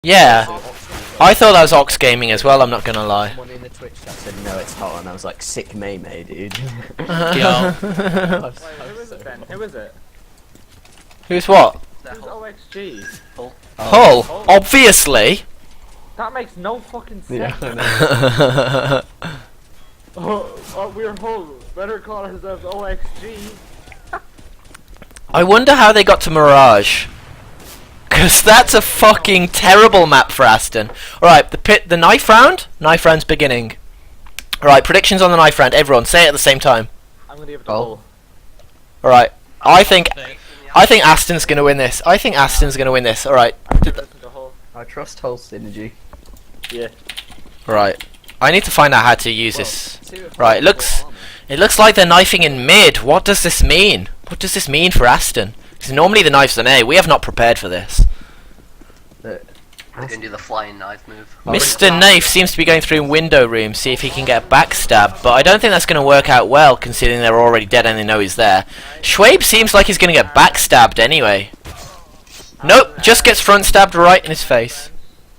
Yeah, I thought that was Ox Gaming as well, I'm not gonna lie. Someone in the Twitch chat said no, it's hot, and I was like, sick May, dude. Yo. Wait, who is it then? Who is it? Who's what? Who's OXG? Hull, obviously. That makes no fucking sense. Yeah, I know. Oh, we're Hull. Better call ourselves OXG. I wonder how they got to Mirage. Cause that's a fucking terrible map for Aston. Alright, the knife round? Knife round's beginning. Alright, predictions on the knife round. Everyone, say it at the same time. I'm gonna give it to Hull. Alright, I think Aston's gonna win this. I think Aston's gonna win this. Alright. I trust Hull synergy. Yeah. Right. I need to find out how to use this. Right, it looks like they're knifing in mid. What does this mean? What does this mean for Aston? Because normally the knife's an A. We have not prepared for this. I'm gonna do the flying knife move. Mr. Knife seems to be going through window room, see if he can get backstabbed, but I don't think that's going to work out well, considering they're already dead and they know he's there. Schwabe seems like he's going to get backstabbed anyway. Nope, just gets front stabbed right in his face.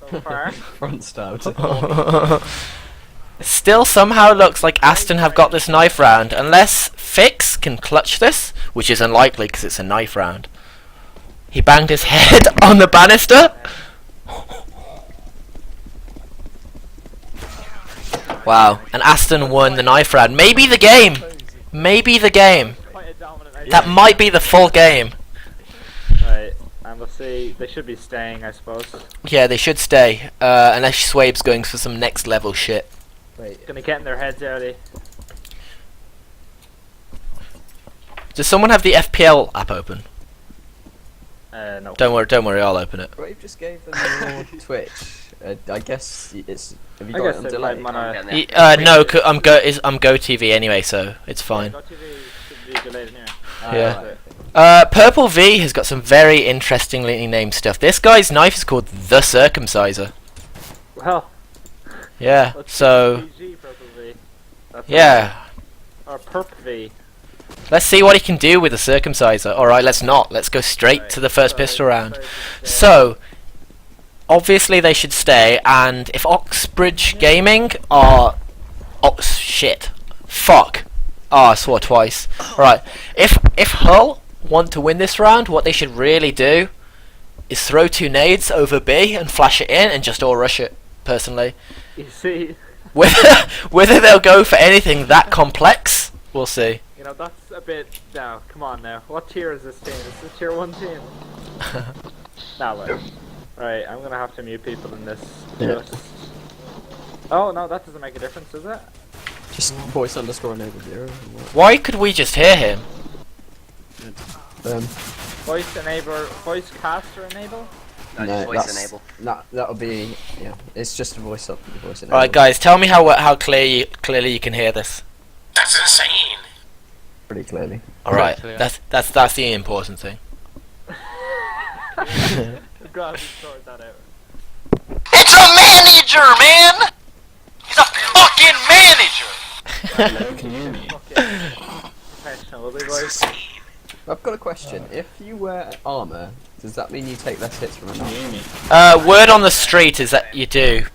Front stabbed. Still somehow looks like Aston have got this knife round, unless Fix can clutch this, which is unlikely because it's a knife round. He banged his head on the banister. Wow, and Aston won the knife round. Maybe the game. Maybe the game. That might be the full game. Right, and we'll see. They should be staying, I suppose. Yeah, they should stay. Unless Swabe's going for some next level shit. Wait, gonna get in their heads early. Does someone have the FPL app open? No. Don't worry, I'll open it. Brave just gave them your Twitch. I guess it's. Have you I got guess it on they delay? might wanna. No, I'm Go TV anyway, so it's fine. Go TV should be delayed anyway. Yeah. Purple V has got some very interestingly named stuff. This guy's knife is called the Circumciser. Well. Yeah. So. PG, Purple V. That's Yeah. Or Perp V. Let's see what he can do with the Circumciser. Alright, let's not. Let's go straight to the first pistol round. So, obviously they should stay, and if Oxbridge Gaming are... Oh, shit. Fuck. Oh, I swore twice. Right. If Hull want to win this round, what they should really do is throw 2 nades over B and flash it in and just all rush it, personally. You see? Whether they'll go for anything that complex, we'll see. You know, that's a bit... No, come on now. What tier is this team? Is this tier 1 team? Now look. Right, I'm gonna have to mute people in this. Yeah. Oh, no, that doesn't make a difference, does it? Just voice underscore enable 0. Why could we just hear him? Voice enable... Voice caster enable? No, just voice enable. That'll be... Yeah, it's just a voice up. Voice enable. Alright guys, tell me how clearly you can hear this. That's insane. Pretty clearly. Alright, clear. that's the important thing. God, we sorted that out. It's a manager, man! He's a fucking manager! Professional, will we, boys? I've got a question. If you wear armor, does that mean you take less hits from a knife? Word on the street is that you do.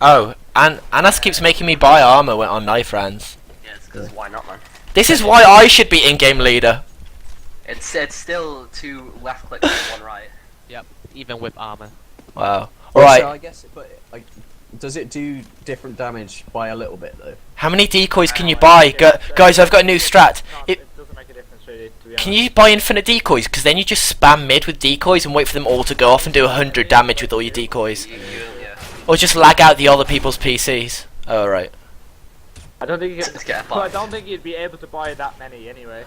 Oh, and Anas keeps making me buy armor on knife rounds. Yeah, it's because why not, man? This is why I should be in-game leader. It's still 2 left clicks and 1 right. Yep, even with armor. Wow. So Alright, I guess, but like, does it do different damage by a little bit though? how many decoys can you buy? Guys, I've got a new strat. It doesn't make a difference really, to be honest. Can you buy infinite decoys? Because then you just spam mid with decoys and wait for them all to go off and do 100 damage with all your decoys. Yeah. Or just lag out the other people's PCs. Oh, right. I don't think you Let's get a well, I five. don't think you'd be able to buy that many anyway.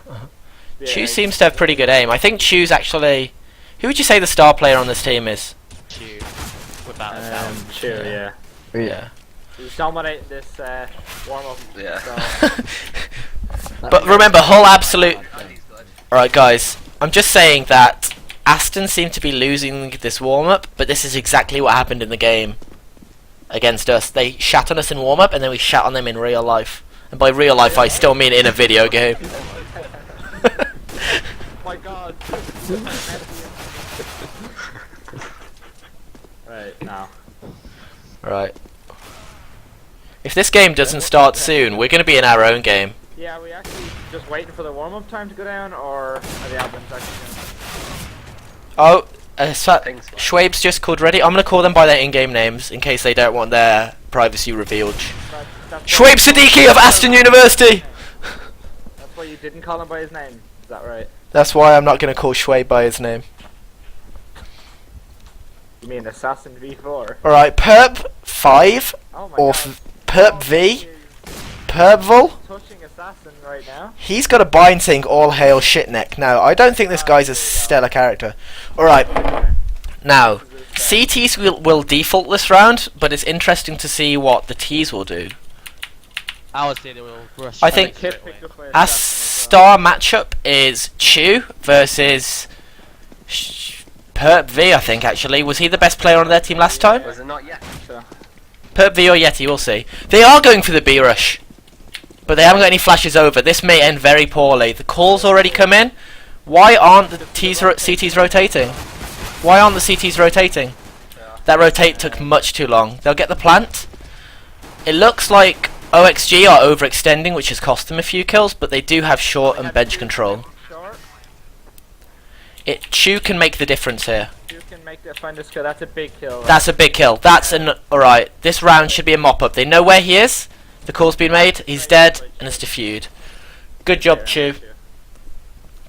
Yeah, Chew seems to have pretty good aim. I think Chew's actually... Who would you say the star player on this team is? Chew. Without a doubt. Sure, yeah. Yeah. He's dominating this warm-up. Yeah. So. But remember, Hull absolute... He's good. Alright guys, I'm just saying that Aston seemed to be losing this warm-up, but this is exactly what happened in the game against us. They shat on us in warm-up, and then we shat on them in real life. And by real life, I still mean in a video game. My God. Right, Right, now. Right. If this game doesn't start soon, we're going to be in our own game. Yeah, are we actually just waiting for the warm-up time to go down, or are the admins actually Oh, Things like- Schwabe's just called ready. I'm going to call them by their in-game names in case they don't want their privacy revealed. Schwabe Siddiqui of Aston University! That's why you didn't call him by his name, is that right? That's why I'm not going to call Schwabe by his name. You mean Assassin V4? Alright, Perp 5 Oh my or god. Perp V, Perpvul. Touching Assassin right now. He's got a bind saying all hail shitneck. Now, I don't think this guy's a stellar character. Alright, now, CTs will default this round, but it's interesting to see what the Ts will do. I would say they will rush. I think Kid picked up by our Assassin star matchup is Chew versus Perp V, I think, actually. Was he the best player on their team last time? Was it not yet? as well, Perp V or Yeti, we'll see. They are going for the B rush, but they haven't got any flashes over. This may end very poorly. The calls already come in. Why aren't the CTs rotating? Why aren't the CTs rotating? That rotate took much too long. They'll get the plant. It looks like OXG are overextending, which has cost them a few kills, but they do have short and bench control. Short. Chew can make the difference here. You can make that find this kill. That's a big kill. Right? That's a big kill. That's an alright. This round should be a mop up. They know where he is. The call's been made. He's dead and it's defused. Good job, Chew.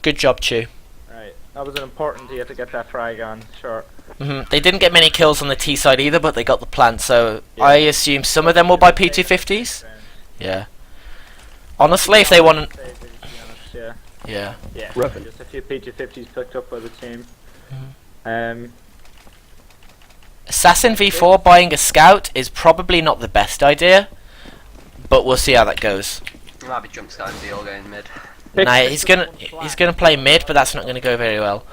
Good job, Chew. Right. That was an important deal to get that frag on short. They didn't get many kills on the T side either, but they got the plant. So Yeah. I assume some of them will buy P250s. Yeah. Honestly, if they want, Yeah. yeah. Yeah. Revan. Just a few PG50s picked up by the team. Assassin V4 buying a scout is probably not the best idea, but we'll see how that goes. It might be jump start and deal going mid. Nah, he's gonna play mid, but that's not gonna go very well.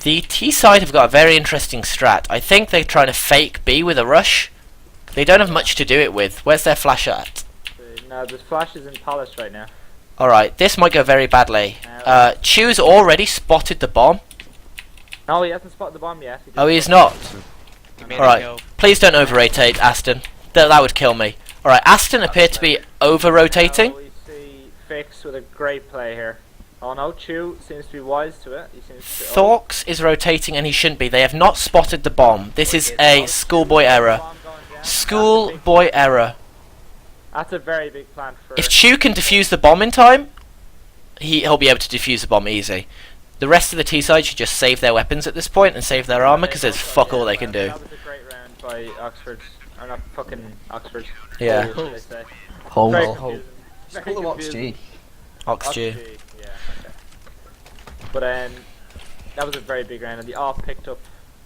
The T side have got a very interesting strat. I think they're trying to fake B with a rush. They don't have much to do it with. Where's their flash at? No, there's flashes in Palace right now. Alright, this might go very badly. Chew's already spotted the bomb. No, he hasn't spotted the bomb yet. Oh, he's not. He made a Alright, kill. please don't over-rotate, Aston. That would kill me. Alright, Aston appear to be over-rotating. Now we see Fix with a great play here. Oh no, Chew seems to be wise to it. He seems to be Thorks is rotating and he shouldn't be. They have not spotted the bomb. This is a schoolboy error. Schoolboy error. That's a very big plan for. If Chew can defuse the bomb in time, he'll be able to defuse the bomb easy. The rest of the T side should just save their weapons at this point and save their armor because there's fuck all they can do. That was a great round by Oxford. Or not fucking Oxford. Yeah. Hull, should I say. Hole. Very Hole. confusing. Just Very call them confusing. XG. Oxg. Yeah, okay. But that was a very big round, and the AWP picked up.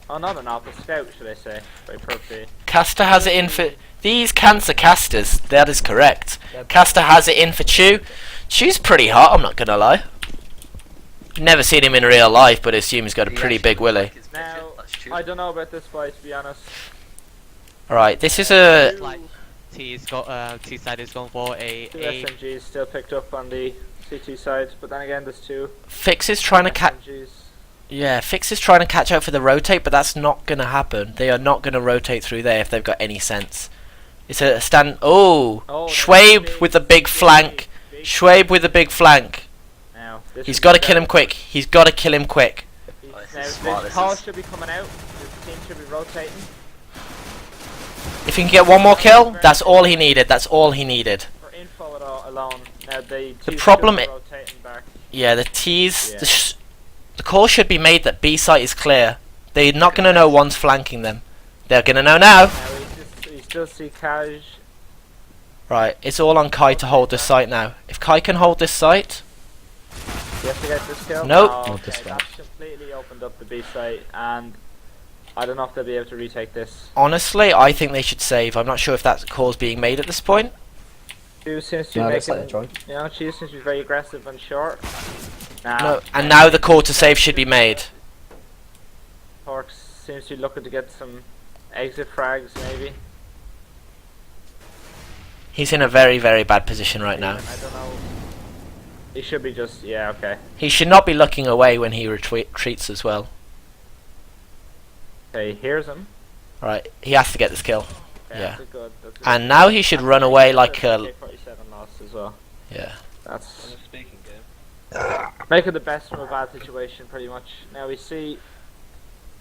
Oh, not an AWP, a scout, should I say, by Profi. Caster has it in for these cancer casters. That is correct. Caster has it in for Chew. Chew's pretty hot. I'm not gonna lie. Never seen him in real life, but I assume he's got a He pretty actually big looks willy. like his Now, midget, that's true. I don't know about this fight, to be honest. Alright, this is a Like T side is going for a Two SMGs still picked up on the CT side, but then again, there's two Fix is trying to catch. SMGs. Yeah, Fix is trying to catch out for the rotate, but that's not gonna happen. They are not gonna rotate through there if they've got any sense. It's a stand. Oh, Oh, Schwabe big, with the big flank. big Schwabe with the big flank. Now, this He's is got to the kill him best. quick. He's got to kill him quick. Oh, this Now, is smart, this this call is- should be coming out. This team should be rotating. If he can get one more kill, that's all he needed. That's all he needed. For info alone. Now, the T's problem should be I- rotating back. Yeah, the T's. Yeah. The call should be made that B site is clear. They're not gonna know one's flanking them. They're gonna know now. Now, we still see Kaj. Right, it's all on Kai to hold this site now. If Kai can hold this site, You have to get this kill. Nope. Oh, Not this okay, one. that's completely opened up the B site, and I don't know if they'll be able to retake this. honestly, I think they should save. I'm not sure if that call's being made at this point. Chu seems to be No, looks like making, they're trying. you know, Chu seems to be very aggressive and short. Now, No, and now the call to save should be made. Torx seems to be looking to get some exit frags, maybe. He's in a very, very bad position right now. I don't know. He should be just, yeah, okay. He should not be looking away when he retreats as well. Okay, here's him. Alright, he has to get this kill. Okay, Yeah. That's a good, And now he should run away like a... AK-47 lost as well. Yeah. That's making the best from a bad situation, pretty much. Now we see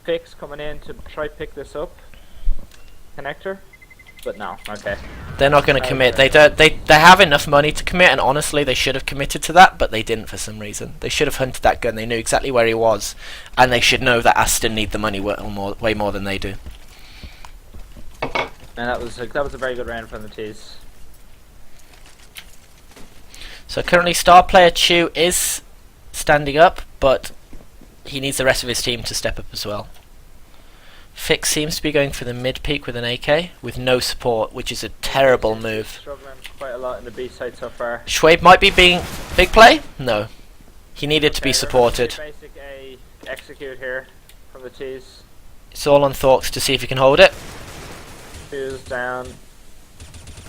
Pix coming in to try pick this up. Connector, but no. Okay. They're not going to commit. They don't. They have enough money to commit, and honestly, they should have committed to that, but they didn't for some reason. They should have hunted that gun. They knew exactly where he was, and they should know that Aston need the money way more than they do. And that was a very good round from the T's. So currently, star player Chu is standing up, but he needs the rest of his team to step up as well. Fix seems to be going for the mid peak with an AK with no support, which is a terrible move. Struggling quite a lot in the B side so far. Schwabe might be being big play. No, he needed to be supported. Basic A execute here from the T's. It's all on Thorx to see if he can hold it. Two's down.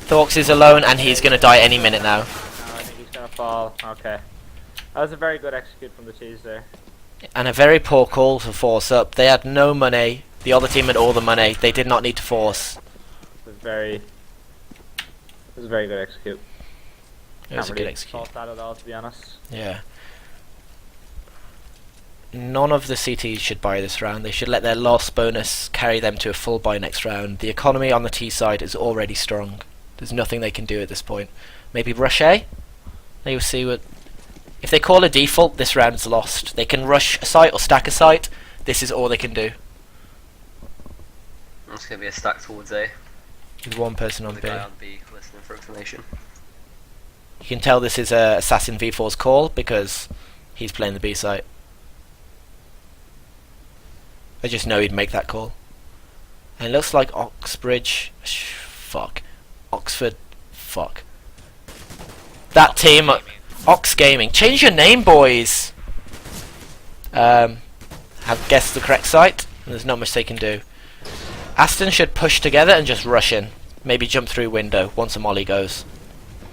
Thorx is alone, and he's going to die any minute now. No, I think he's gonna fall. Okay. That was a very good execute from the T's there. And a very poor call to force up. They had no money. The other team had all the money. They did not need to force. It was a very good execute. It was a Can't good really execute. fault that at all, to be honest. Yeah. None of the CTs should buy this round. They should let their loss bonus carry them to a full buy next round. The economy on the T side is already strong. There's nothing they can do at this point. Maybe rush A? They will see what... If they call a default, this round's lost. They can rush a site or stack a site. This is all they can do. It's going to be a stack towards A. With one person on The B. guy on B listening for information. You can tell this is Assassin V4's call because he's playing the B site. I just know he'd make that call. And it looks like Oxbridge... fuck. Oxford... fuck. That team... Ox Gaming. Change your name, boys! Have guessed the correct site. There's not much they can do. Aston should push together and just rush in. Maybe jump through window once a molly goes.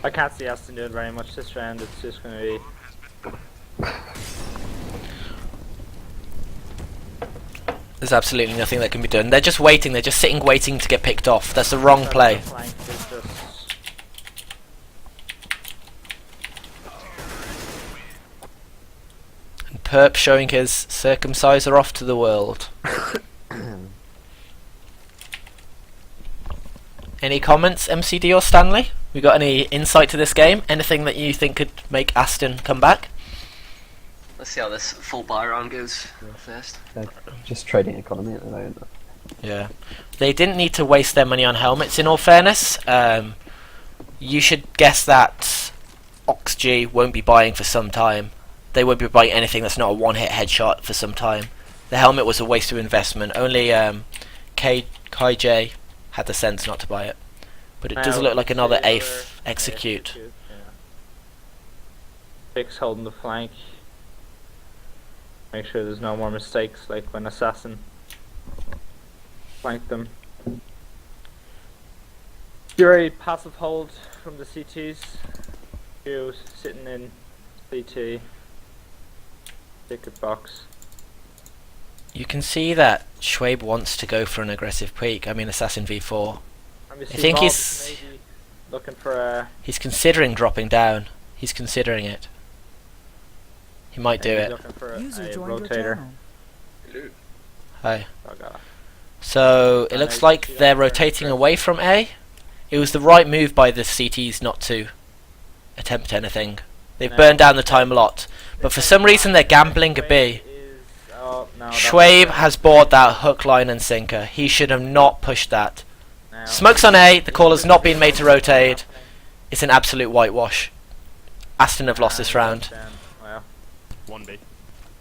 I can't see Aston doing very much this round. It's just going to be... There's absolutely nothing that can be done. They're just waiting. They're just sitting waiting to get picked off. That's the wrong play. Flank is just... And Perp showing his circumciser off to the world. Any comments, MCD or Stanley? We got any insight to this game? Anything that you think could make Aston come back? Let's see how this full buy round goes first. They're just trading economy at the moment. Yeah. They didn't need to waste their money on helmets, in all fairness. You should guess that OxG won't be buying for some time. They won't be buying anything that's not a one-hit headshot for some time. The helmet was a waste of investment. Only KJ had the sense not to buy it. But it does look like another eighth execute. Yeah. Fix holding the flank. Make sure there's no more mistakes like when Assassin flanked them. Very passive hold from the CTs. Hughes sitting in CT. Ticket box. You can see that Schwabe wants to go for an aggressive peak. I mean, Assassin V4. I think he's maybe looking for a... he's considering dropping down. He's considering it. He might do it. Looking for a User joined your rotator. channel. Hi. Bug off. So it I looks know like you they're don't rotating care. away from A. It was the right move by the CTs not to attempt anything. They've No. burned down the time a lot. But for some reason they're gambling a B. Oh, no, Schwabe has bought that hook, line and sinker. He should have not pushed that. no. Smokes on A, the call has not been made to rotate. It's an absolute whitewash. Aston have lost this round. Well, 1B.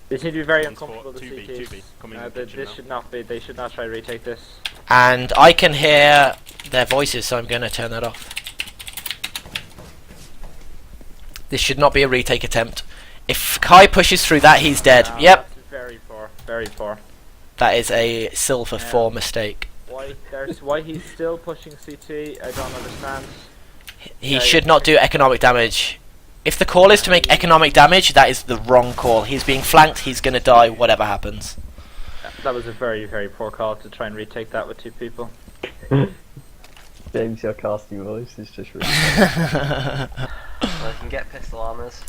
they seem to be very One's for uncomfortable, the 2B, CTs. 2B, coming in the kitchen This now. should not be, they should not try to retake this. And I can hear their voices, so I'm going to turn that off. This should not be a retake attempt. If Kai pushes through that, he's dead. No, Yep, that's very poor, very poor. that is a silver Yeah. 4 mistake. Why he's still pushing CT, I don't understand. He Yeah, should yeah. not do economic damage. If the call is to make economic damage, that is the wrong call. He's being flanked, he's going to die, whatever happens. That was a very, very poor call to try and retake that with 2 people. James, your casting voice is just really. Well, you can get pistol armors.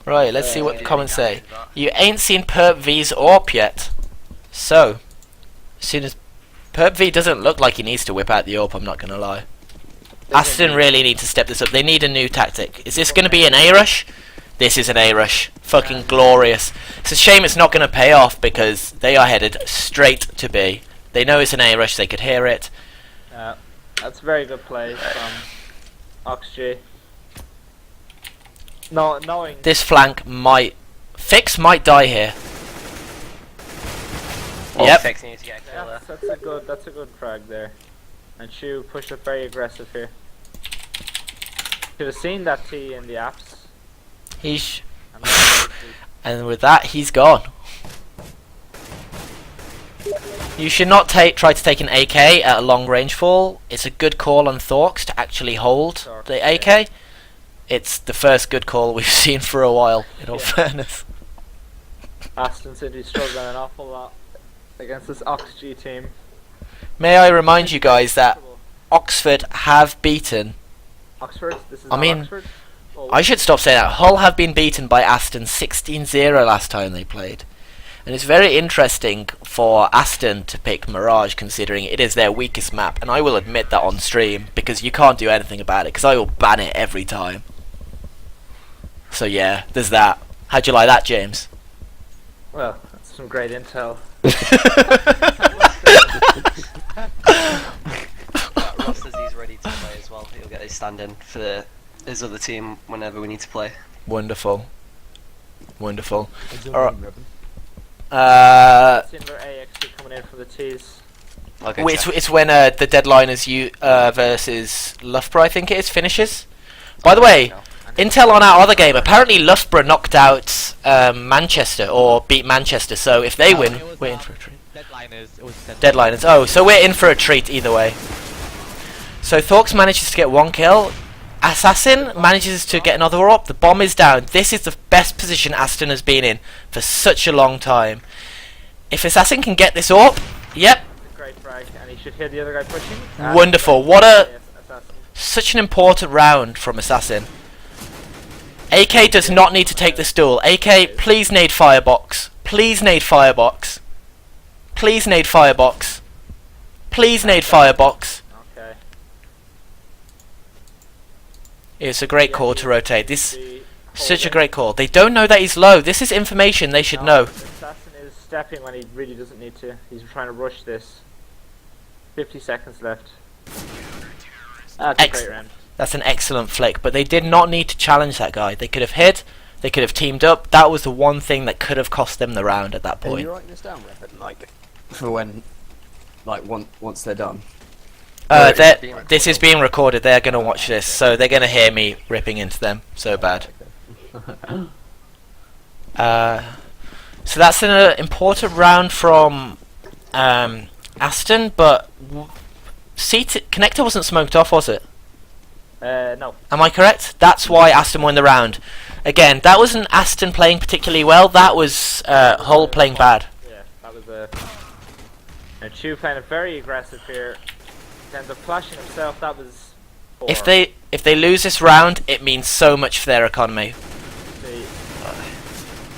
Right, let's see what the Yeah, comments you say. can do that. You ain't seen Perp V's AWP yet. So, as soon as Perp V doesn't look like he needs to whip out the AWP, I'm not gonna lie. Aston really need to step this up. They need a new tactic. Is this gonna be an A rush? This is an A rush. Fucking glorious. It's a shame it's not gonna pay off because they are headed straight to B. They know it's an A rush, they could hear it. That's a very good play from OxG. No, knowing This flank might... Fix might die here. Or Yep. Fix needs to get a kill there. that's a good frag there. And Shu pushed up very aggressive here. Should have seen that T in the apps. He's... And that's And with that, he's gone. You should not try to take an AK at a long range fall. It's a good call on Thorx to actually hold the AK. It's the first good call we've seen for a while, in all fairness. Aston City struggling an awful lot against this OxG team. May I remind you guys that Oxford have beaten... Oxford? This is I not mean, Oxford? Oh, I should stop saying that. Hull have been beaten by Aston 16-0 last time they played. And it's very interesting for Aston to pick Mirage considering it is their weakest map. And I will admit that on stream because you can't do anything about it because I will ban it every time. So yeah, there's that. How'd you like that, James? well, that's some great intel. Ross says he's ready to play as well. He'll get his stand-in for his other team whenever we need to play. Wonderful. Wonderful. Is your Alright. name Robin? Silver AXG coming in for the T's. Okay, It's when the deadline is versus Loughborough, I think it is, finishes. By the way, intel on our other game. Apparently Loughborough knocked out Manchester, or beat Manchester, so if they win, we're in for a treat. Deadliners. It was Deadliners. Oh, so we're in for a treat either way. So Thorx manages to get 1 kill. Assassin manages to get another up. The bomb is down. This is the best position Aston has been in for such a long time. If Assassin can get this up, yep, Great frag, and he should hear the other guy pushing. wonderful. What a... Yes, Assassin. Such an important round from Assassin. AK does not need to take the stool. AK, please nade firebox. Please nade firebox. Please nade firebox. Please nade firebox. Okay. It's a great call to rotate. This The such a holding. great call. They don't know that he's low. This is information they should know. Assassin is stepping when he really doesn't need to. He's trying to rush this. 50 seconds left. That's a Ex- great round. That's an excellent flick, but they did not need to challenge that guy. They could have hid. They could have teamed up. That was the one thing that could have cost them the round at that Are point. you writing this down, Robin? Like, for when, like, once they're done. This is being recorded. They're going to watch this, so they're going to hear me ripping into them so bad. So that's an important round from Aston, but Connector wasn't smoked off, was it? No. Am I correct? That's why Aston won the round. Again, that wasn't Aston playing particularly well. That was Hull playing bad. Yeah, that was a... And Chu playing it very aggressive here. Ends up flashing himself, that was... Poor. If they lose this round, it means so much for their economy.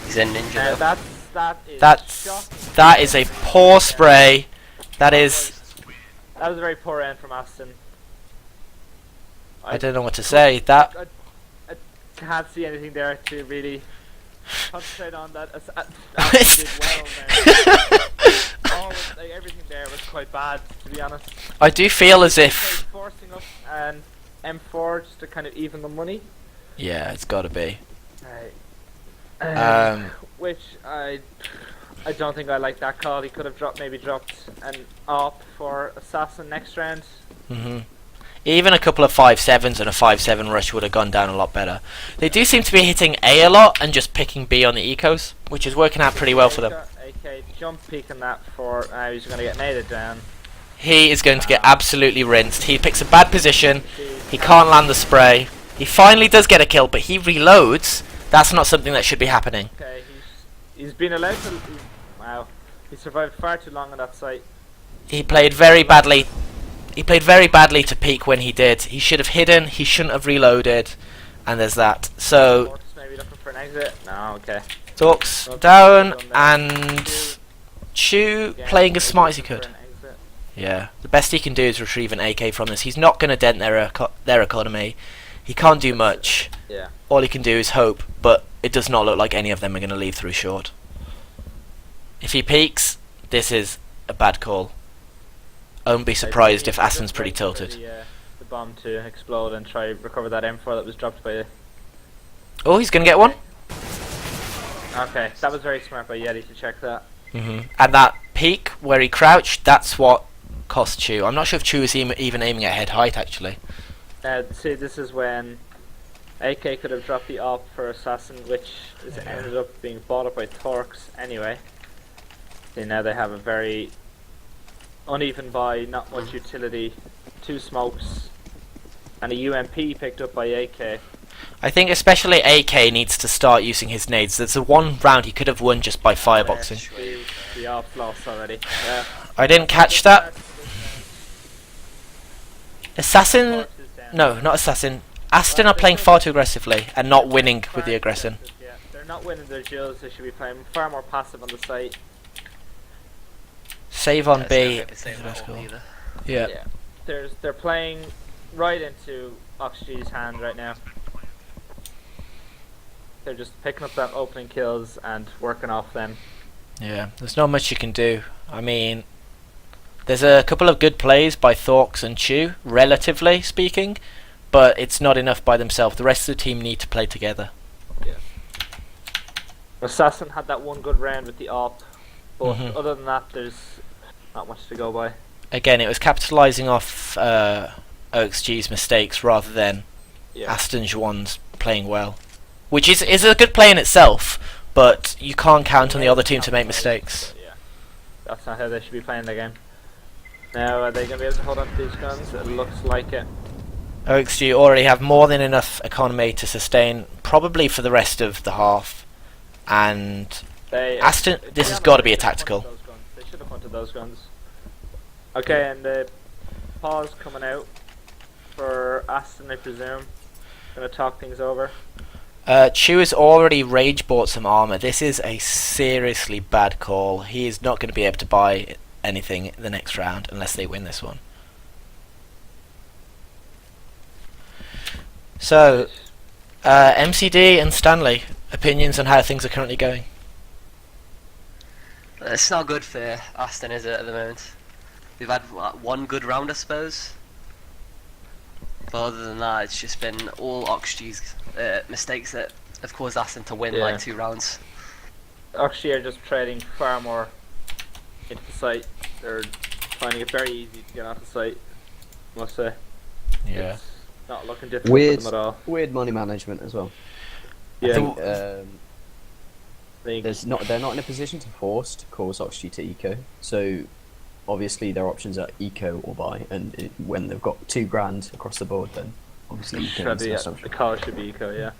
He's a ninja. though. That is shocking. That is a poor spray. That is... That was a very poor end from Aston. I don't know what to say. That... I can't see anything there to really concentrate on that. Aston did well there. Like, everything there was quite bad, to be honest. I do feel as if... Forcing up and M4 just to kind of even the money. Yeah, it's got to be. Which I don't think I like that call. He could have maybe dropped an AWP for Assassin next round. Even a couple of 5-7s and a 5-7 rush would have gone down a lot better. They do seem to be hitting A a lot and just picking B on the ecos, which is working out pretty well for them. AK jump peeking that for he's going to get naded down. He is going to get absolutely rinsed. He picks a bad position. He can't land the spray. He finally does get a kill, but he reloads. That's not something that should be happening. Okay, he's been allowed to. Wow, He survived far too long on that site. He played very badly. He played very badly to peek when he did. He should have hidden. He shouldn't have reloaded. And there's that. So Orcs maybe looking for an exit. No, okay. Talks down and Chew playing as smart as he could. Yeah, the best he can do is retrieve an AK from this. He's not going to dent their economy. He can't do much. Yeah. All he can do is hope, but it does not look like any of them are going to leave through short. If he peeks, this is a bad call. I won't be surprised if Aston's pretty tilted. The bomb to explode and try recover that M4 that was dropped by the... Oh, he's going to get one. Okay, that was very smart by Yeti to check that. And that peek where he crouched, that's what cost Chew. I'm not sure if Chew was even aiming at head height, actually. See, this is when AK could have dropped the AWP for Assassin, which ended up being bought up by Torx anyway. See, now they have a very uneven buy, not much utility, 2 smokes, and a UMP picked up by AK. I think especially AK needs to start using his nades. There's a one round he could have won just by fireboxing. The AWP's lost already. Yeah. I didn't catch that. Assassin... No, not Assassin. Aston are playing far too aggressively and not winning with the aggression. Yeah, they're not winning their drills, they should be playing far more passive on the site. Save on B. Yeah. They're playing right into Oxy's hand right now. They're just picking up them opening kills and working off them. Yeah, there's not much you can do. I mean, there's a couple of good plays by Thorx and Chew, relatively speaking, but it's not enough by themselves. The rest of the team need to play together. Yeah. Assassin had that one good round with the AWP, but other than that, there's not much to go by. Again, it was capitalising off OXG's mistakes rather than Aston Juan's playing well. Which is a good play in itself, but you can't count on the other team to make mistakes. Yeah. That's not how they should be playing the game. Now, are they going to be able to hold on to these guns? It looks like it. OXG already have more than enough economy to sustain, probably for the rest of the half. And Aston, this has got to be a tactical. They should have hunted those guns. Okay, and the pause coming out for Aston, I presume. Going to talk things over. Chew has already rage bought some armor. This is a seriously bad call. He is not going to be able to buy anything the next round unless they win this one. So, MCD and Stanley, opinions on how things are currently going? It's not good for Aston, is it, at the moment? We've had one good round, I suppose. But other than that, it's just been all Oxy's mistakes that have caused Aston to win like 2 rounds. Oxy are just trading far more into the site. They're finding it very easy to get onto the site, I must say. Yeah. It's not looking difficult for them at all. Weird money management as well. Yeah. I think they're not in a position to force to cause Oxy to eco. So obviously their options are eco or buy, and when they've got $2,000 across the board, then obviously eco is the call should be eco, yeah.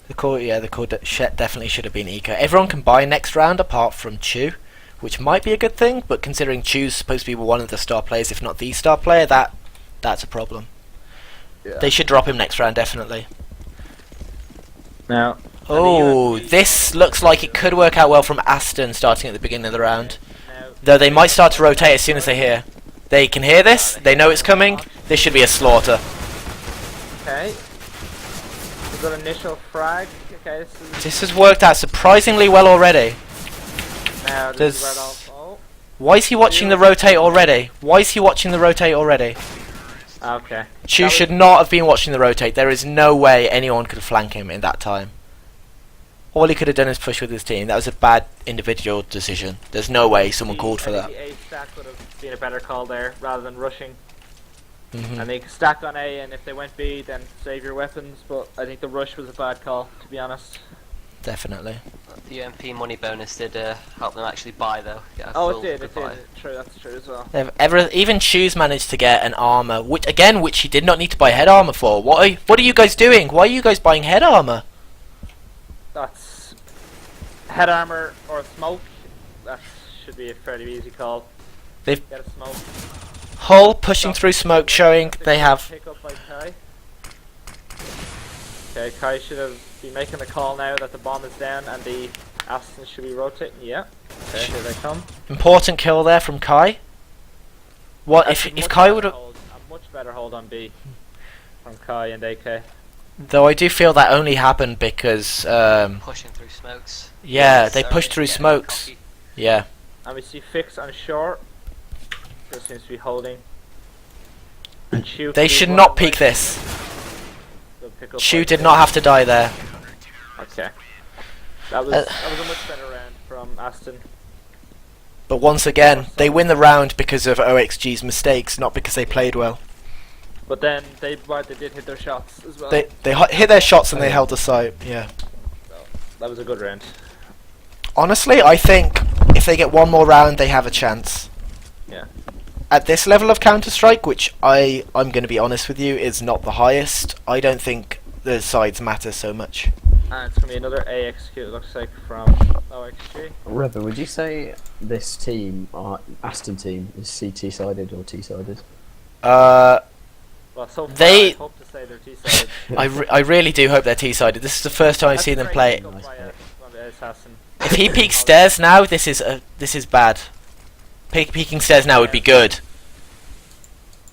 The call definitely should have been eco. Everyone can buy next round apart from Chew, which might be a good thing, but considering Chew's supposed to be one of the star players, if not the star player, that's a problem. Yeah. They should drop him next round, definitely. Now, oh, this looks like it could work out well from Aston starting at the beginning of the round. Though they might start to rotate as soon as they hear. They can hear this, they know it's coming, this should be a slaughter. okay. We've got initial frag. Okay, This has worked out surprisingly well already. now this is where it all... Why is he watching the rotate already? Why is he watching the rotate already? Okay. Chew should not have been watching the rotate. There is no way anyone could flank him in that time. All he could have done is push with his team. That was a bad individual decision. There's no way someone called for that. The A stack would have been a better call there, rather than rushing. And they could stack on A, and if they went B, then save your weapons. But I think the rush was a bad call, to be honest. Definitely. The UMP money bonus did help them actually buy, though. Get a Oh, full it did. buy. True, that's true as well. Even Chew's managed to get an armor, which he did not need to buy head armor for. What are you guys doing? Why are you guys buying head armor? That's head armor or smoke. That should should be a fairly easy call. They've- Get a smoke. Hull pushing through smoke, showing they have. Pick up by Kai. Okay, Kai should have been making the call now that the bomb is down and the Aston should be rotating. Yeah. Okay, here they come. Important kill there from Kai. What That's a if much Kai better would have? hold- a much better hold on B from Kai and AK. Though I do feel that only happened because Pushing through smokes. yeah, they So pushed it's through getting smokes. cocky. Yeah, And we see Fix on short. Still seems to be holding. And Shu they can should be not one peek way. this. They'll pick up Shu by did two. not have to die there. Okay. That was a much better round from Aston. But once again, they win the round because of OXG's mistakes, not because they played well. But then they did hit their shots as well. They hit their shots and they held the site. Yeah. That was a good round. Honestly, I think if they get one more round, they have a chance. Yeah. At this level of Counter-Strike, which I'm going to be honest with you, is not the highest, I don't think the sides matter so much. And it's going to be another AXQ, it looks like, from OXG. Rubber, would you say this team, Aston team, is CT sided or T sided? Well, so far They- I hope to say they're T-sided. I really do hope they're T-sided. This is the first time I've seen them play. By, Assassin. If he peeks stairs now, this is bad. Peeking stairs now would be good.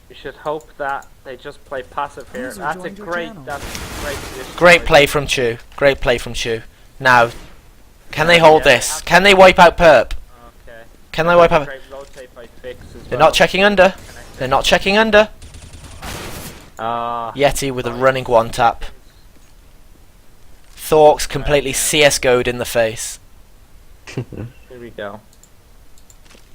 We should hope that they just play passive here. That's a great position. Great play from Chu. Great play from Chu. Now, can they hold this? Can they wipe out Perp? Okay. Can they wipe out? Great rotate by Fix as They're well. not checking under. They're not checking under. Ah. Yeti with a running one tap. Thorks completely CSGO'd in the face. Here we go.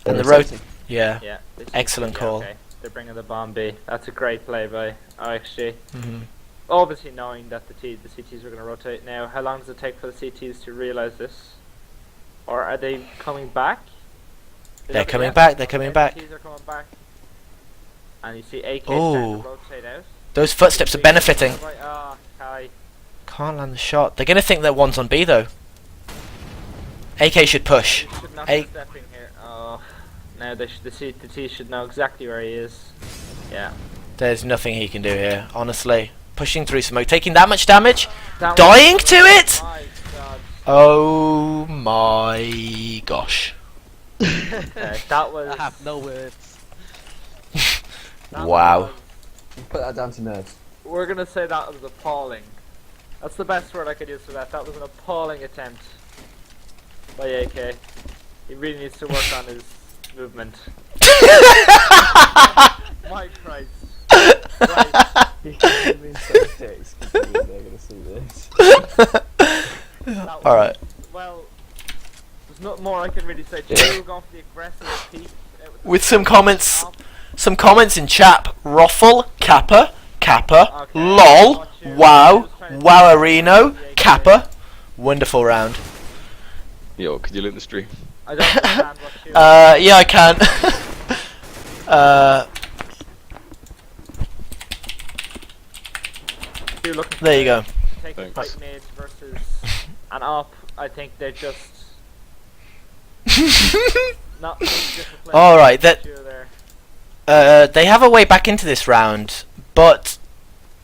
And the road. Yeah. Yeah. this is- Excellent yeah, call. Okay. They're bringing the bomb B. That's a great play by OXG. Mhm. Obviously knowing that the CTs were going to rotate now. How long does it take for the CTs to realise this? Or are they coming back? They're coming back, they're coming back. The CTs are coming back. And you see AK Ooh. starting to rotate out. Those footsteps are benefiting. Ah, Kai. Can't land the shot. They're going to think that one's on B though. AK should push. You should not A- be stepping here. Oh, now the T should know exactly where he is. Yeah. There's nothing he can do here, honestly. Pushing through smoke, taking that much damage, That dying was- to it. My God. Oh my gosh! Okay, that was. I have no words. that Wow. was- Put that down to nerves. We're gonna say that was appalling. That's the best word I could use for that. That was an appalling attempt by AK. He really needs to work on his movement. My Christ. Right. You've been so pissed 'cause they're gonna see this. That was- Alright. Well, there's not more I can really say. Chu going for the aggressive peak. With some comments in chat. Ruffle, Kappa, Kappa, Okay. lol, Watch you. wow, Just trying to- wowarino, Kappa. Wonderful round. Yo, could you link the stream? I don't understand what Chu. Yeah, I can. Chu looking There you go. to take the Thanks. fight mid versus an op. I think they're just not disciplined. Alright, that Chu there. they have a way back into this round, but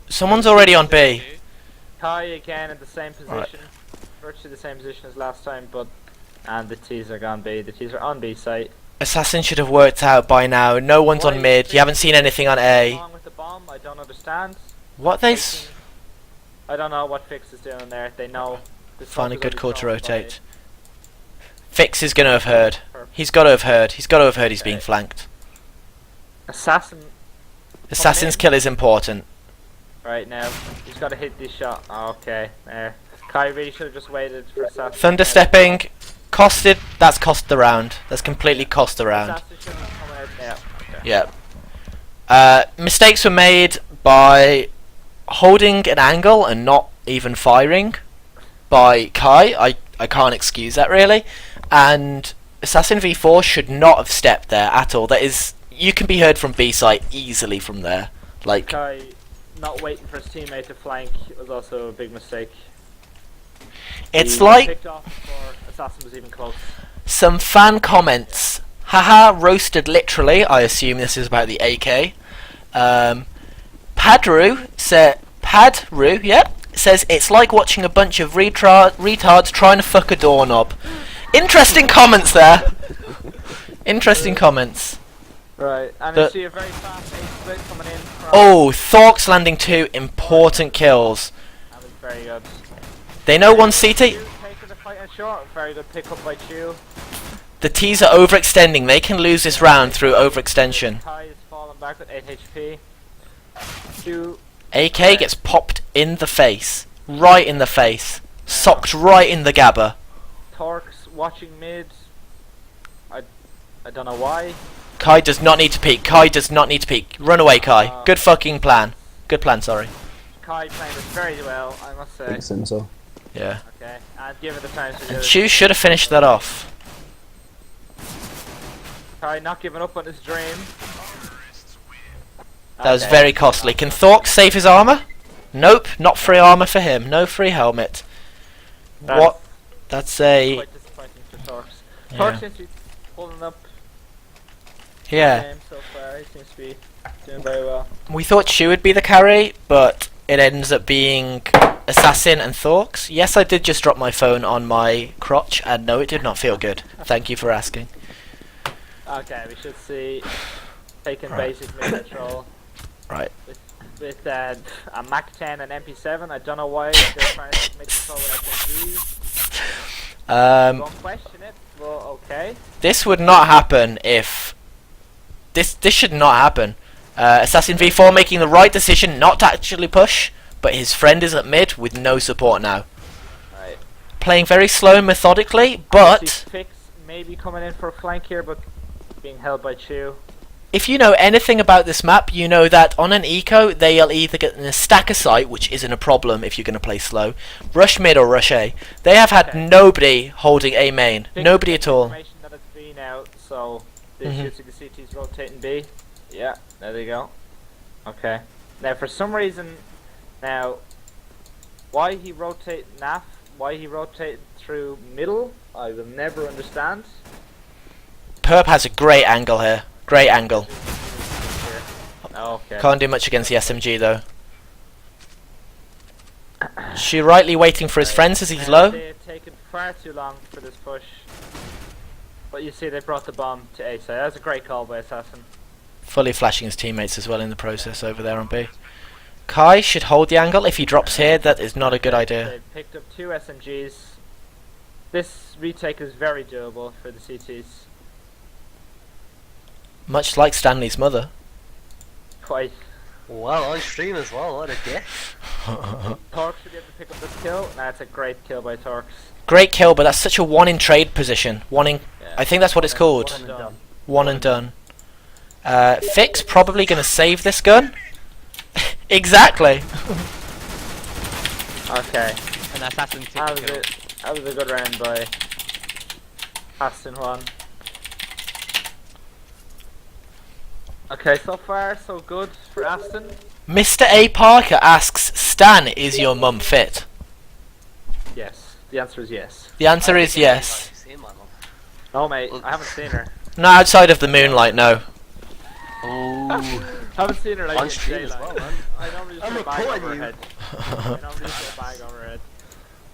someone's already on B. Kai again in the same position, Alright. virtually the same position as last time, and the T's are gone B. The T's are on B site. Assassin should have worked out by now. No one's Why on mid. is You haven't seen anything on A. Along with the bomb, I don't understand. What they I don't know what Fix is doing there. They know. the smoke find a is good already call to thrown by rotate. Fix is gonna have heard. He's got to have heard. He's got to have heard he's being Okay. flanked. Assassin Assassin's kill is important. right now. He's got to hit this shot. Oh, okay, there. Kai really should have just waited for Assassin. Thunder stepping, costed. That's cost the round. That's completely cost the round. Assassin should have come out. Yeah. Okay. Yeah. Mistakes were made by holding an angle and not even firing by Kai. I can't excuse that really. And Assassin V4 should not have stepped there at all. That is, you can be heard from B site easily from there. Like, Kai not waiting for his teammate to flank was also a big mistake. it's He like picked off before Assassin was even close. some fan comments Haha, roasted literally. I assume this is about the AK. Padru says it's like watching a bunch of retards trying to fuck a doorknob. Interesting comments there. Interesting comments. Right, and The- you see a very fast ace split coming in from... Oh, Thorks landing 2 important kills. That was very good. They know one CT. Taking the fight in short, very good pick up by Chew. The T's are overextending. They can lose this round through overextension. Kai is falling back with 8 HP. Chew, AK gets popped in the face. Right in the face. Socked right in the gabber. Torx watching mid. I don't know why. Kai does not need to peek. Kai does not need to peek. Run away, Kai. Good fucking plan. Good plan, sorry. Kai playing this very well, I must say. Thinks so. Yeah. Okay, and give it the time to do And it. Chu should have finished that off. Kai not giving up on his dream. That was Okay. very costly. Can Thork save his armor? Nope, not free armor for him. No free helmet. That's What? That's a... quite disappointing for Torx. Yeah. Torx seems to be holding up the Yeah. game so far. He seems to be doing very well. We thought Chu would be the carry, but it ends up being Assassin and Thorks. Yes, I did just drop my phone on my crotch, and no, it did not feel good. Thank you for asking. Okay, we should see taking Right. basic mid control Right. with a Mac 10 and MP7. I don't know why they're trying to mid control with SMG. Don't question it, but okay. This would not happen if... This should not happen. Assassin V4 making the right decision not to actually push, but his friend is at mid with no support now. Right. Playing very slow and methodically, See but Fix maybe coming in for a flank here, but being held by Chew. if you know anything about this map, you know that on an eco, they'll either get in a stacker site, which isn't a problem if you're going to play slow, rush mid or rush A. They have had Okay. nobody holding A main. Fix Nobody gets at all. Information that it's B now, so this Mhm. using the CT's rotating B. Yeah, there they go. Okay. Now for some reason, now why he rotate NAF, why he rotate through middle, I will never understand. Perp has a great angle here. Great angle. Okay. Can't do much against the SMG though. She rightly waiting for his friends as he's Now, low. They've taken far too long for this push. But you see they brought the bomb to A side. That was a great call by Assassin. Fully flashing his teammates as well in the process over there on B. Kai should hold the angle. If he drops here, that is not a good idea. They've picked up 2 SMGs. This retake is very doable for the CTs. Much like Stanley's mother. Quite. Well, on stream as well, what a gift. Torx should be able to pick up this kill. That's a great kill by Torx. Great kill, but that's such a one in trade position. One in, Yeah. I think that's what it's called. One and done. One and done. Fix probably gonna save this gun. Exactly. Okay. And Assassin That was, kill. that was a good round by Aston Juan. Okay, so far so good for Aston. Mr. A. Parker asks, Stan, is your mum fit? Yes. The answer is yes. The answer is yes. I've seen my mum. No mate, I haven't seen her. No, outside of the moonlight, no. Oh, Haven't seen her like on in stream as daylight. well, man. I normally just I'm put a bag recording over her you. head. I normally just put a bag over her head.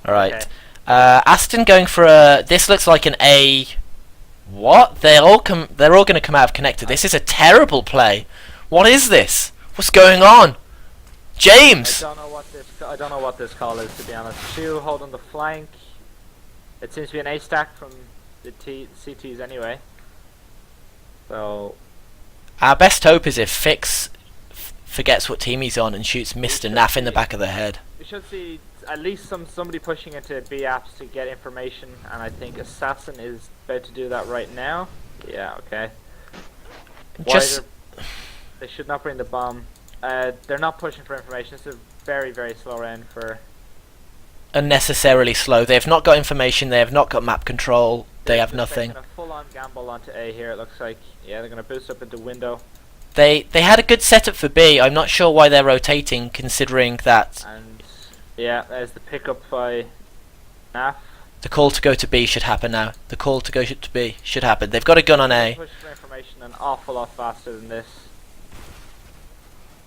Alright. Okay. Aston going for a... This looks like an A... What? They're all going to come out of connector. This is a terrible play. What is this? What's going on? I James! don't know what this call is, to be honest. Chu holding the flank. It seems to be an A stack from the CTs anyway. So Our best hope is if Fix forgets what team he's on and shoots Mr. Naff in the back of the head. we should see at least somebody pushing into B apps to get information, and I think Assassin is about to do that right now. Yeah, okay. Just... They should not bring the bomb. They're not pushing for information. It's a very, very slow round for... unnecessarily slow. They have not got information, they have not got map control, they have They're nothing. taking a full-on gamble onto A here, it looks like. Yeah, they're going to boost up into window. They had a good setup for B. I'm not sure why they're rotating, considering that... And yeah, there's the pickup by NAF. The call to go to B should happen now. The call to go to B should happen. They've got a gun on A. Push for information an awful lot faster than this.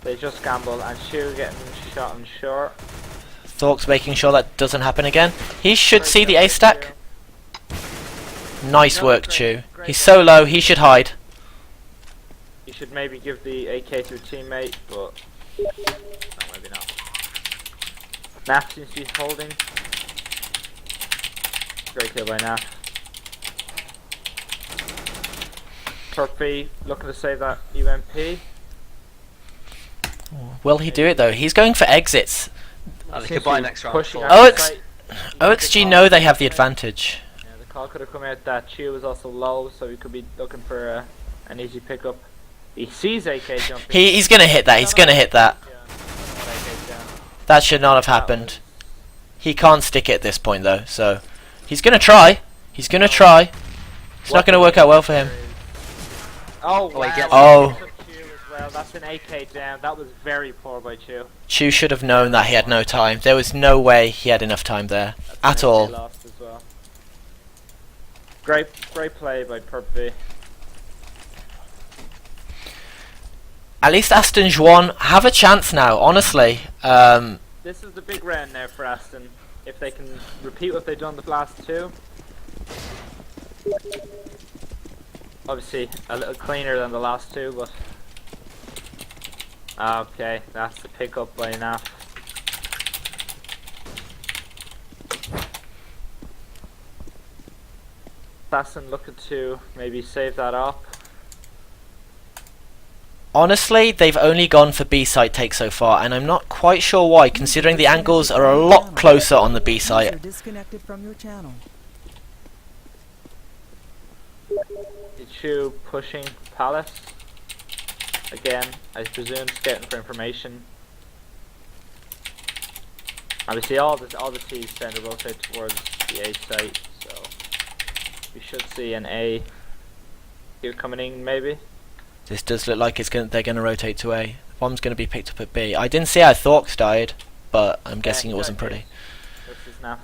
They just gamble, and Shu getting shot on short. Thork's making sure that doesn't happen again. He should see the A stack. Nice work, Chu. He's so low, he should hide. You should maybe give the AK to a teammate, but no, maybe not. Naf seems to be holding. Great kill by Naf. Turkey looking to save that UMP. Will he do it though? He's going for exits. They could buy next round. Pushing Full. out OX site. OXG know they have the advantage. Yeah, the call could have come out that Chu was also low, so he could be looking for an easy pickup. He sees AK jumping. He's gonna hit that. He's gonna hit that. That should not have happened. He can't stick it at this point though, so he's gonna try. He's gonna try. It's not gonna work out well for him. Oh, Oh, he wow. gets Oh. Chu as well. That's an AK down. That was very poor by Chu. Chu should have known that he had no time. There was no way he had enough time there at all. Lost as well. Great play by Purpy. At least Aston Juan have a chance now, honestly. This is the big round now for Aston. If they can repeat what they've done the last two. Obviously, a little cleaner than the last two, but... Okay, that's the pickup by Naf. Assassin looking to maybe save that up. Honestly, they've only gone for B site take so far, and I'm not quite sure why, considering the angles are a lot closer on the B site. Disconnected from your channel. Chu pushing Palace. Again, I presume scouting for information. Obviously, all the T's tend to rotate towards the A site, so we should see an A here coming in, maybe. This does look like they're going to rotate to A. The bomb's going to be picked up at B. I didn't see how Thorks died, but I'm guessing it wasn't pretty. This is now.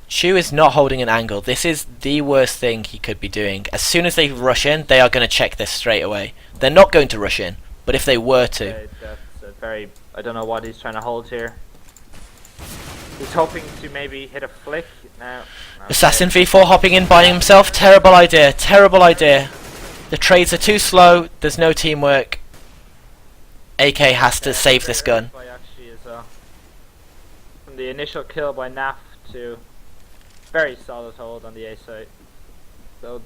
Chu is not holding an angle. This is the worst thing he could be doing. As soon as they rush in, they are going to check this straight away. They're not going to rush in, but if they were to... That's a very... I don't know what he's trying to hold here. He's hoping to maybe hit a flick. Now, Assassin V4 hopping in by himself. Terrible idea. Terrible idea. The trades are too slow. There's no teamwork. AK has to save this gun. By Akshi as well. From the initial kill by Naf to very solid hold on the A site. So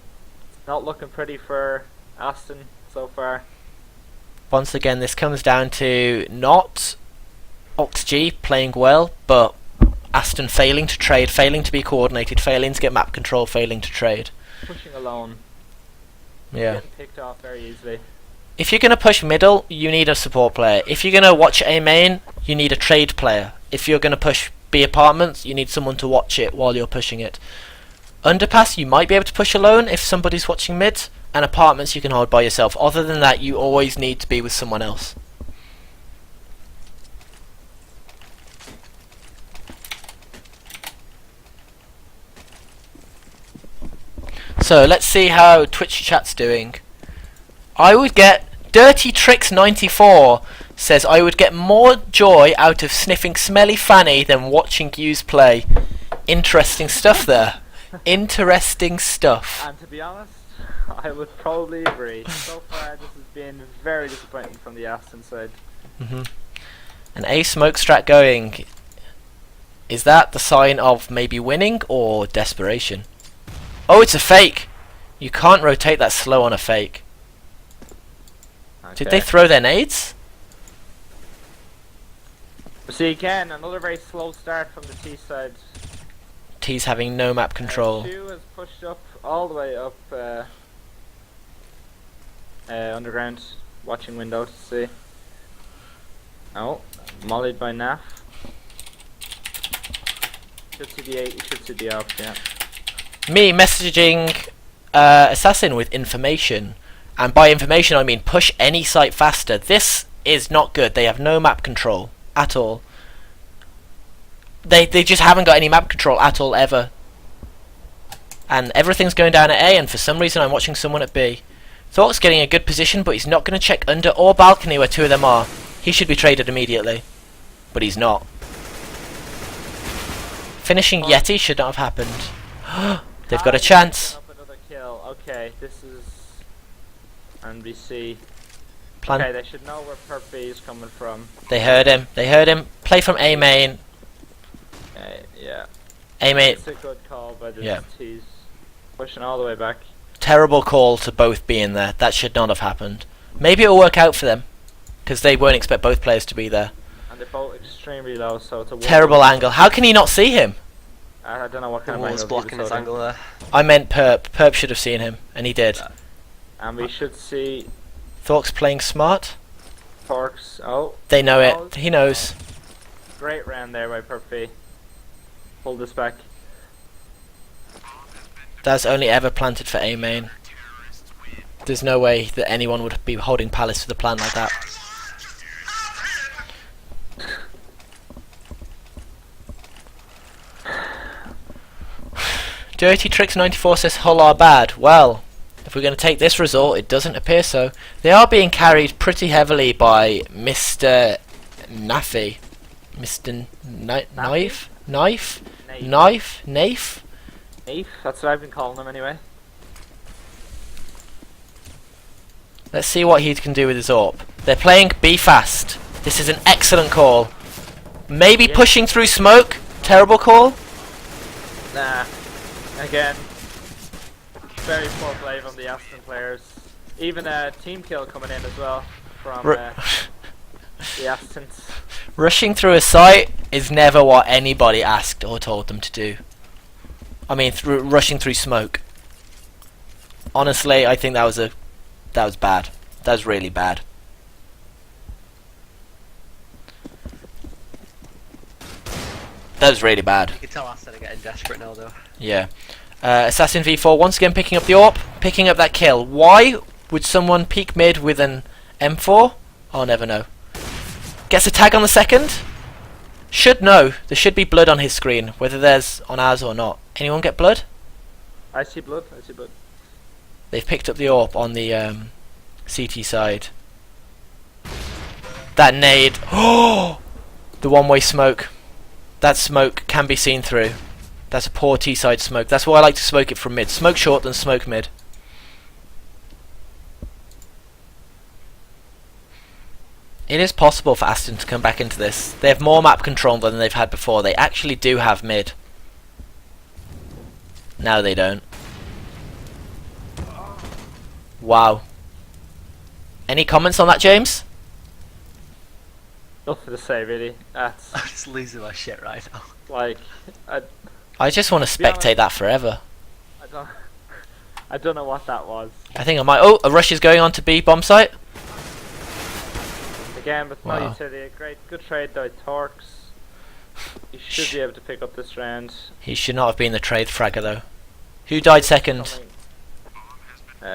it's not looking pretty for Aston so far. Once again, this comes down to not OXG playing well, but Aston failing to trade, failing to be coordinated, failing to get map control, failing to trade. Pushing alone. Yeah. Getting picked off very easily. If you're going to push middle, you need a support player. If you're going to watch A main, you need a trade player. If you're going to push B apartments, you need someone to watch it while you're pushing it. Underpass, you might be able to push alone if somebody's watching mid, and apartments you can hold by yourself. Other than that, you always need to be with someone else. So let's see how Twitch chat's doing. I would get Dirty Tricks 94 says I would get more joy out of sniffing smelly fanny than watching yous play. Interesting stuff there. Interesting stuff. And to be honest, I would probably agree. So far, this has been very disappointing from the Aston side. An A smoke strat going. Is that the sign of maybe winning or desperation? Oh, it's a fake. You can't rotate that slow on a fake. Did they throw their nades? See again, another very slow start from the T side. T's having no map control. Chu has pushed up all the way up underground, watching window to see. Oh, mollied by Naf. Should see the 8, should see the up, yeah. Me messaging Assassin with information. And by information I mean push any site faster. This is not good. They have no map control at all. They just haven't got any map control at all ever. And everything's going down at A, and for some reason I'm watching someone at B. Thork's getting a good position, but he's not going to check under or balcony where two of them are. He should be traded immediately. But he's not. Finishing Yeti should not have happened. They've got a chance. Up another kill. Okay, this is NBC. Plan. Okay, they should know where Perp B is coming from. They heard him. They heard him. Play from A main. Yeah. A main. It's a good call, but Yeah. he's pushing all the way back. Terrible call to both be in there. That should not have happened. Maybe it'll work out for them, because they won't expect both players to be there. And they're both extremely low, so it's a Terrible angle. How can he not see him? I don't know what The kind of wall's angle blocking his angle there. I meant Perp. Perp should have seen him, and he did. And we should see Thork's playing smart. Torx. Oh, They know it. He knows. great round there by Perp B. Pull this back. That's only ever planted for A main. There's no way that anyone would be holding Palace with a plan like that. Dirty Tricks 94 says Hull are bad. Well, if we're going to take this result, it doesn't appear so. They are being carried pretty heavily by Mr. Naffy. Mr. Knife? Knife? Knife? Nafe? Nave, that's what I've been calling him anyway. Let's see what he can do with his AWP. They're playing B fast. This is an excellent call. Maybe pushing through smoke. Terrible call. Nah. Again, very poor play from the Aston players. Even a team kill coming in as well from the Astons. Rushing through a site is never what anybody asked or told them to do. I mean, rushing through smoke. Honestly, I think that was bad. That was really bad. That was really bad. You can tell Aston are getting desperate now though. Yeah. Assassin V4 once again picking up the AWP, picking up that kill. Why would someone peek mid with an M4? I'll never know. Gets a tag on the second. Should know. There should be blood on his screen, whether there's on ours or not. Anyone get blood? I see blood, I see blood. They've picked up the AWP on the CT side. That nade. Oh! The one-way smoke. That smoke can be seen through. That's a poor T-side smoke. That's why I like to smoke it from mid. Smoke short than smoke mid. It is possible for Aston to come back into this. They have more map control than they've had before. They actually do have mid. No, they don't. Wow. Any comments on that, James? Nothing to say really. That's I'm just losing my shit right now. like I just want to be honest- spectate that forever. I don't know what that was. I think I might. Oh, a rush is going on to B bomb site. Again, with no Wow. utility, a good trade by Torx. You should be able to pick up this round. He should not have been the trade fragger though. Who died second? They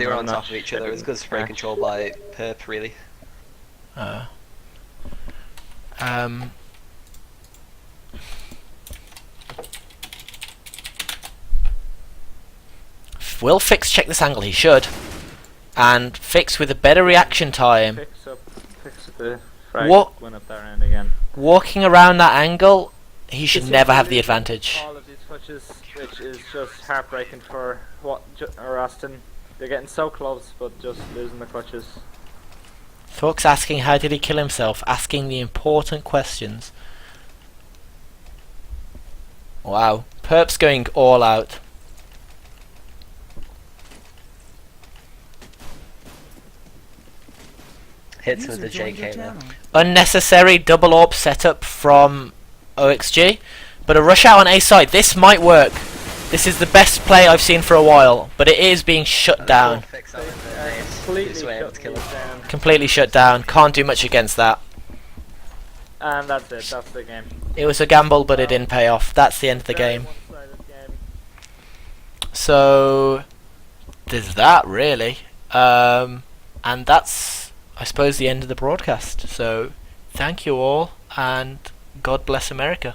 were on top of each other. It was good spray control by Perp, really. Will Fix check this angle? He should. And Fix with a better reaction time. Fix up the frag. What? Win up that round again. Walking around that angle, he should This never is have the really advantage. All of these clutches, which is just heartbreaking for Aston. They're getting so close, but just losing the clutches. Thork's asking how did he kill himself, asking the important questions. Wow. Perp's going all out. Hits with the JK there. Unnecessary double AWP setup from OXG, but a rush out on A side. This might work. This is the best play I've seen for a while, but it is being shut down. Fix that with the nade. Completely This way able shut to kill these him. down. Completely shut down. Can't do much against that. And that's it. That's the game. It was a gamble, but it didn't pay off. That's the end of the Very game. one-sided game. So there's that really, and that's, I suppose, the end of the broadcast. So thank you all, and God bless America.